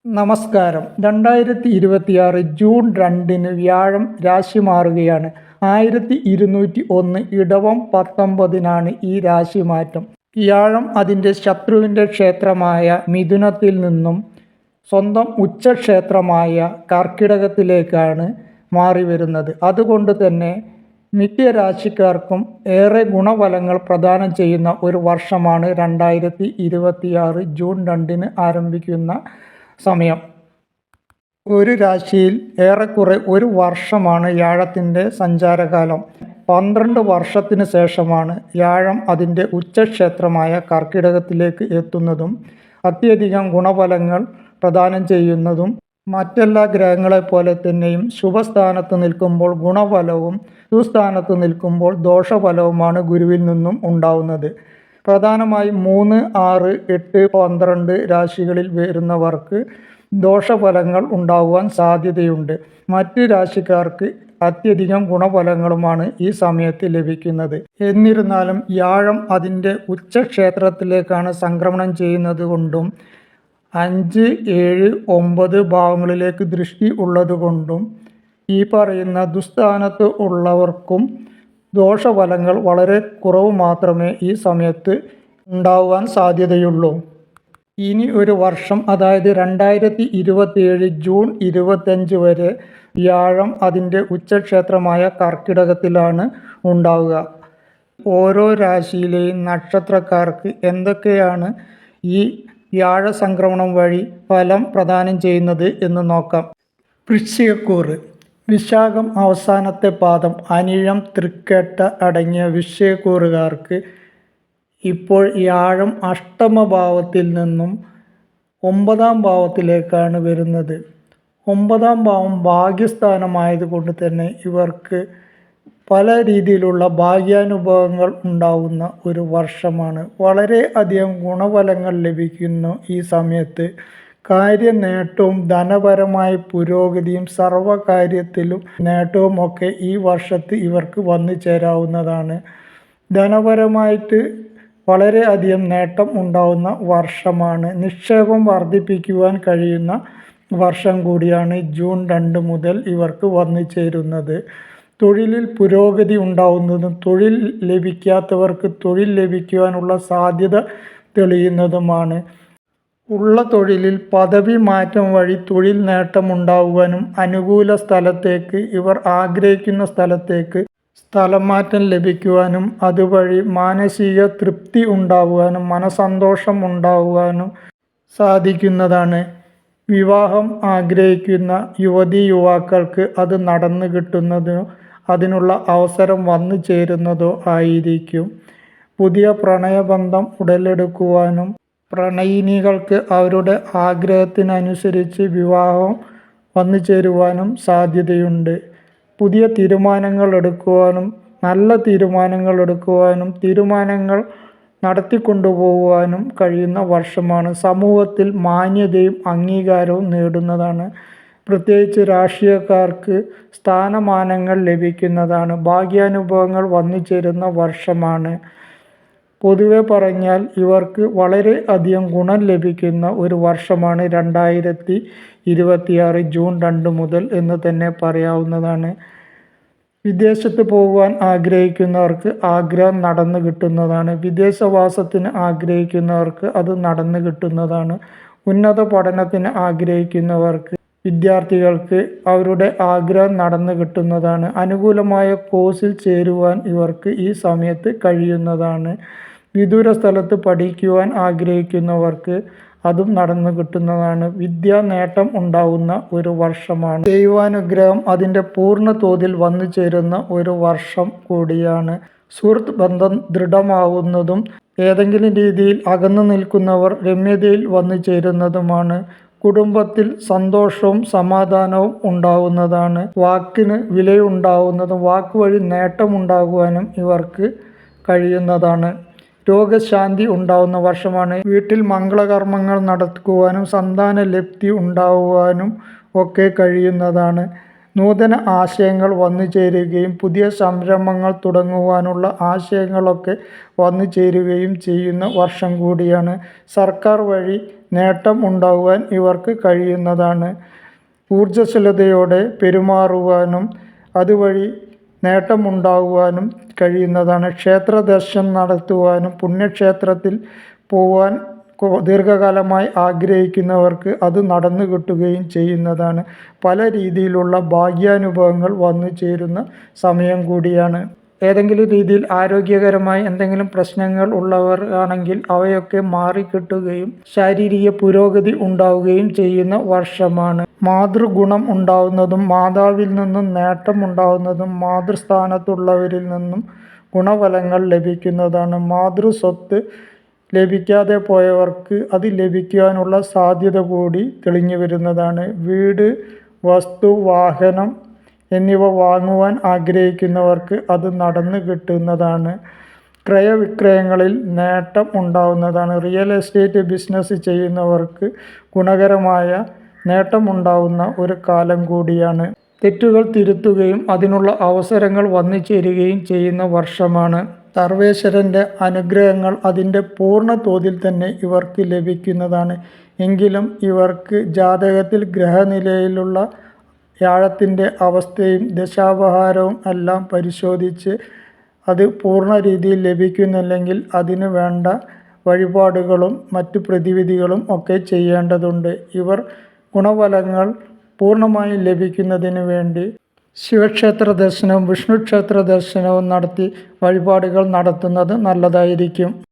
നമസ്കാരം. 2026 ജൂൺ 2-ന് വ്യാഴം രാശി മാറുകയാണ്. 1201 ഇടവം 19-നാണ് ഈ രാശിമാറ്റം. വ്യാഴം അതിൻ്റെ ശത്രുവിൻ്റെ ക്ഷേത്രമായ മിഥുനത്തിൽ നിന്നും സ്വന്തം ഉച്ചക്ഷേത്രമായ കർക്കിടകത്തിലേക്കാണ് മാറിവരുന്നത്. അതുകൊണ്ട് തന്നെ മിക്ക രാശിക്കാർക്കും ഏറെ ഗുണഫലങ്ങൾ പ്രദാനം ചെയ്യുന്ന ഒരു വർഷമാണ് 2026 ജൂൺ 2-ന് ആരംഭിക്കുന്ന സമയം. ഒരു രാശിയിൽ ഏറെക്കുറെ ഒരു വർഷമാണ് വ്യാഴത്തിൻ്റെ സഞ്ചാരകാലം. 12 വർഷത്തിന് ശേഷമാണ് വ്യാഴം അതിൻ്റെ ഉച്ചക്ഷേത്രമായ കർക്കിടകത്തിലേക്ക് എത്തുന്നതും അത്യധികം ഗുണഫലങ്ങൾ പ്രദാനം ചെയ്യുന്നതും. മറ്റെല്ലാ ഗ്രഹങ്ങളെപ്പോലെ തന്നെയും ശുഭസ്ഥാനത്ത് നിൽക്കുമ്പോൾ ഗുണഫലവും ദുസ്ഥാനത്ത് നിൽക്കുമ്പോൾ ദോഷഫലവുമാണ് ഗുരുവിൽ നിന്നും ഉണ്ടാവുന്നത്. പ്രധാനമായും 3, 6, 8, 12 രാശികളിൽ വരുന്നവർക്ക് ദോഷഫലങ്ങൾ ഉണ്ടാകുവാൻ സാധ്യതയുണ്ട്. മറ്റ് രാശിക്കാർക്ക് അത്യധികം ഗുണഫലങ്ങളുമാണ് ഈ സമയത്ത് ലഭിക്കുന്നത്. എന്നിരുന്നാലും വ്യാഴം അതിൻ്റെ ഉച്ചക്ഷേത്രത്തിലേക്കാണ് സംക്രമണം ചെയ്യുന്നത് കൊണ്ടും 5, 7, 9 ഭാവങ്ങളിലേക്ക് ദൃഷ്ടി ഉള്ളതുകൊണ്ടും ഈ പറയുന്ന ദുസ്ഥാനത്ത് ഉള്ളവർക്കും ദോഷഫലങ്ങൾ വളരെ കുറവ് മാത്രമേ ഈ സമയത്ത് ഉണ്ടാവാൻ സാധ്യതയുള്ളൂ. ഇനി ഒരു വർഷം, അതായത് 2027 ജൂൺ 25 വരെ വ്യാഴം അതിൻ്റെ ഉച്ചക്ഷേത്രമായ കർക്കിടകത്തിലാണ് ഉണ്ടാവുക. ഓരോ രാശിയിലെയും നക്ഷത്രക്കാർക്ക് എന്തൊക്കെയാണ് ഈ വ്യാഴ സംക്രമണം വഴി ഫലം പ്രദാനം ചെയ്യുന്നത് എന്ന് നോക്കാം. വൃശ്ചികക്കൂറ്. വിശാഖം അവസാനത്തെ പാദം, അനിഴം, തൃക്കേട്ട അടങ്ങിയ വൃശ്ചികക്കൂറുകാർക്ക് ഇപ്പോൾ വ്യാഴം അഷ്ടമഭാവത്തിൽ നിന്നും 9-ാം ഭാവത്തിലേക്കാണ് വരുന്നത്. 9-ാം ഭാവം ഭാഗ്യസ്ഥാനമായതുകൊണ്ട് തന്നെ ഇവർക്ക് പല രീതിയിലുള്ള ഭാഗ്യാനുഭവങ്ങൾ ഉണ്ടാകുന്ന ഒരു വർഷമാണ്. വളരെ അധികം ഗുണഫലങ്ങൾ ലഭിക്കുന്നു ഈ സമയത്ത്. കാര്യനേട്ടവും ധനപരമായ പുരോഗതിയും സർവ്വകാര്യത്തിലും നേട്ടവും ഒക്കെ ഈ വർഷത്ത് ഇവർക്ക് വന്നു ചേരാവുന്നതാണ്. ധനപരമായിട്ട് വളരെ അധികം നേട്ടം ഉണ്ടാകുന്ന വർഷമാണ്. നിക്ഷേപം വർദ്ധിപ്പിക്കുവാൻ കഴിയുന്ന വർഷം കൂടിയാണ് ജൂൺ 2 മുതൽ ഇവർക്ക് വന്നു ചേരുന്നത്. തൊഴിലിൽ പുരോഗതി ഉണ്ടാവുന്നതും തൊഴിൽ ലഭിക്കാത്തവർക്ക് തൊഴിൽ ലഭിക്കുവാനുള്ള സാധ്യത തെളിയുന്നതുമാണ്. ഉള്ള തൊഴിലിൽ പദവി മാറ്റം വഴി തൊഴിൽ നേട്ടമുണ്ടാകുവാനും അനുകൂല സ്ഥലത്തേക്ക്, ഇവർ ആഗ്രഹിക്കുന്ന സ്ഥലത്തേക്ക് സ്ഥലമാറ്റം ലഭിക്കുവാനും അതുവഴി മാനസിക തൃപ്തി ഉണ്ടാകുവാനും മനസന്തോഷം ഉണ്ടാകുവാനും സാധിക്കുന്നതാണ്. വിവാഹം ആഗ്രഹിക്കുന്ന യുവതി യുവാക്കൾക്ക് അത് നടന്നു കിട്ടുന്നതോ അതിനുള്ള അവസരം വന്നു ചേരുന്നതോ ആയിരിക്കും. പുതിയ പ്രണയബന്ധം ഉടലെടുക്കുവാനും പ്രണയിനികൾക്ക് അവരുടെ ആഗ്രഹത്തിനനുസരിച്ച് വിവാഹം വന്നു ചേരുവാനും സാധ്യതയുണ്ട്. പുതിയ തീരുമാനങ്ങൾ എടുക്കുവാനും നല്ല തീരുമാനങ്ങൾ എടുക്കുവാനും തീരുമാനങ്ങൾ നടത്തിക്കൊണ്ടുപോകുവാനും കഴിയുന്ന വർഷമാണ്. സമൂഹത്തിൽ മാന്യതയും അംഗീകാരവും നേടുന്നതാണ്. പ്രത്യേകിച്ച് രാഷ്ട്രീയക്കാർക്ക് സ്ഥാനമാനങ്ങൾ ലഭിക്കുന്നതാണ്. ഭാഗ്യാനുഭവങ്ങൾ വന്നു ചേരുന്ന വർഷമാണ്. പൊതുവെ പറഞ്ഞാൽ ഇവർക്ക് വളരെ അധികം ഗുണം ലഭിക്കുന്ന ഒരു വർഷമാണ് 2026 ജൂൺ 2 മുതൽ എന്ന് തന്നെ പറയാവുന്നതാണ്. വിദേശത്ത് പോകുവാൻ ആഗ്രഹിക്കുന്നവർക്ക് ആഗ്രഹം നടന്നു കിട്ടുന്നതാണ്. വിദേശവാസത്തിന് ആഗ്രഹിക്കുന്നവർക്ക് അത് നടന്നു കിട്ടുന്നതാണ്. ഉന്നത പഠനത്തിന് ആഗ്രഹിക്കുന്നവർക്ക് വിദ്യാർത്ഥികൾക്ക് അവരുടെ ആഗ്രഹം നടന്നു കിട്ടുന്നതാണ്. അനുകൂലമായ കോഴ്സിൽ ചേരുവാൻ ഇവർക്ക് ഈ സമയത്ത് കഴിയുന്നതാണ്. വിദൂര സ്ഥലത്ത് പഠിക്കുവാൻ ആഗ്രഹിക്കുന്നവർക്ക് അതും നടന്നു കിട്ടുന്നതാണ്. വിദ്യാ നേട്ടം ഉണ്ടാകുന്ന ഒരു വർഷമാണ്. ദൈവാനുഗ്രഹം അതിൻ്റെ പൂർണ്ണ തോതിൽ വന്നു ചേരുന്ന ഒരു വർഷം കൂടിയാണ്. സുഹൃത്ത് ബന്ധം ദൃഢമാവുന്നതും ഏതെങ്കിലും രീതിയിൽ അകന്നു നിൽക്കുന്നവർ രമ്യതയിൽ വന്നു ചേരുന്നതുമാണ്. കുടുംബത്തിൽ സന്തോഷവും സമാധാനവും ഉണ്ടാകുന്നതാണ്. വാക്കിന് വിലയുണ്ടാകുന്നതും വാക്കുവഴി നേട്ടമുണ്ടാകുവാനും ഇവർക്ക് കഴിയുന്നതാണ്. രോഗശാന്തി ഉണ്ടാകുന്ന വർഷമാണ്. വീട്ടിൽ മംഗളകർമ്മങ്ങൾ നടക്കുവാനും സന്താന ലബ്ധി ഉണ്ടാകുവാനും ഒക്കെ കഴിയുന്നതാണ്. നൂതന ആശയങ്ങൾ വന്നു ചേരുകയും പുതിയ സംരംഭങ്ങൾ തുടങ്ങുവാനുള്ള ആശയങ്ങളൊക്കെ വന്നു ചേരുകയും ചെയ്യുന്ന വർഷം കൂടിയാണ്. സർക്കാർ വഴി നേട്ടം ഉണ്ടാകുവാൻ ഇവർക്ക് കഴിയുന്നതാണ്. ഊർജ്ജസ്വലതയോടെ പെരുമാറുവാനും അതുവഴി നേട്ടമുണ്ടാകുവാനും കഴിയുന്നതാണ്. ക്ഷേത്ര ദർശനം നടത്തുവാനും പുണ്യക്ഷേത്രത്തിൽ പോവാൻ ദീർഘകാലമായി ആഗ്രഹിക്കുന്നവർക്ക് അത് നടന്നു കിട്ടുകയും ചെയ്യുന്നതാണ്. പല രീതിയിലുള്ള ഭാഗ്യാനുഭവങ്ങൾ വന്നു ചേരുന്ന സമയം കൂടിയാണ്. ഏതെങ്കിലും രീതിയിൽ ആരോഗ്യകരമായി എന്തെങ്കിലും പ്രശ്നങ്ങൾ ഉള്ളവർ ആണെങ്കിൽ അവയൊക്കെ മാറിക്കിട്ടുകയും ശാരീരിക പുരോഗതി ഉണ്ടാവുകയും ചെയ്യുന്ന വർഷമാണ്. മാതൃഗുണം ഉണ്ടാവുന്നതും മാതാവിൽ നിന്നും നേട്ടം ഉണ്ടാവുന്നതും മാതൃസ്ഥാനത്തുള്ളവരിൽ നിന്നും ഗുണഫലങ്ങൾ ലഭിക്കുന്നതാണ്. മാതൃസ്വത്ത് ലഭിക്കാതെ പോയവർക്ക് അത് ലഭിക്കുവാനുള്ള സാധ്യത കൂടി തെളിഞ്ഞു വരുന്നതാണ്. വീട്, വസ്തു, വാഹനം എന്നിവ വാങ്ങുവാൻ ആഗ്രഹിക്കുന്നവർക്ക് അത് നടന്നു കിട്ടുന്നതാണ്. ക്രയവിക്രയങ്ങളിൽ നേട്ടം ഉണ്ടാവുന്നതാണ്. റിയൽ എസ്റ്റേറ്റ് ബിസിനസ് ചെയ്യുന്നവർക്ക് ഗുണകരമായ നേട്ടമുണ്ടാവുന്ന ഒരു കാലം കൂടിയാണ്. തെറ്റുകൾ തിരുത്തുകയും അതിനുള്ള അവസരങ്ങൾ വന്നു ചേരുകയും ചെയ്യുന്ന വർഷമാണ്. സർവേശ്വരൻ്റെ അനുഗ്രഹങ്ങൾ അതിൻ്റെ പൂർണ്ണ തോതിൽ തന്നെ ഇവർക്ക് ലഭിക്കുന്നതാണ്. എങ്കിലും ഇവർക്ക് ജാതകത്തിൽ ഗ്രഹനിലയിലുള്ള വ്യാഴത്തിൻ്റെ അവസ്ഥയും ദശാപഹാരവും എല്ലാം പരിശോധിച്ച് അത് പൂർണ്ണ രീതിയിൽ ലഭിക്കുന്നില്ലെങ്കിൽ അതിന് വേണ്ട വഴിപാടുകളും മറ്റു പ്രതിവിധികളും ഒക്കെ ചെയ്യേണ്ടതുണ്ട്. ഇവർ ഗുണഫലങ്ങൾ പൂർണ്ണമായും ലഭിക്കുന്നതിന് വേണ്ടി ശിവക്ഷേത്ര ദർശനവും വിഷ്ണു ക്ഷേത്ര ദർശനവും നടത്തി വഴിപാടുകൾ നടത്തുന്നത് നല്ലതായിരിക്കും.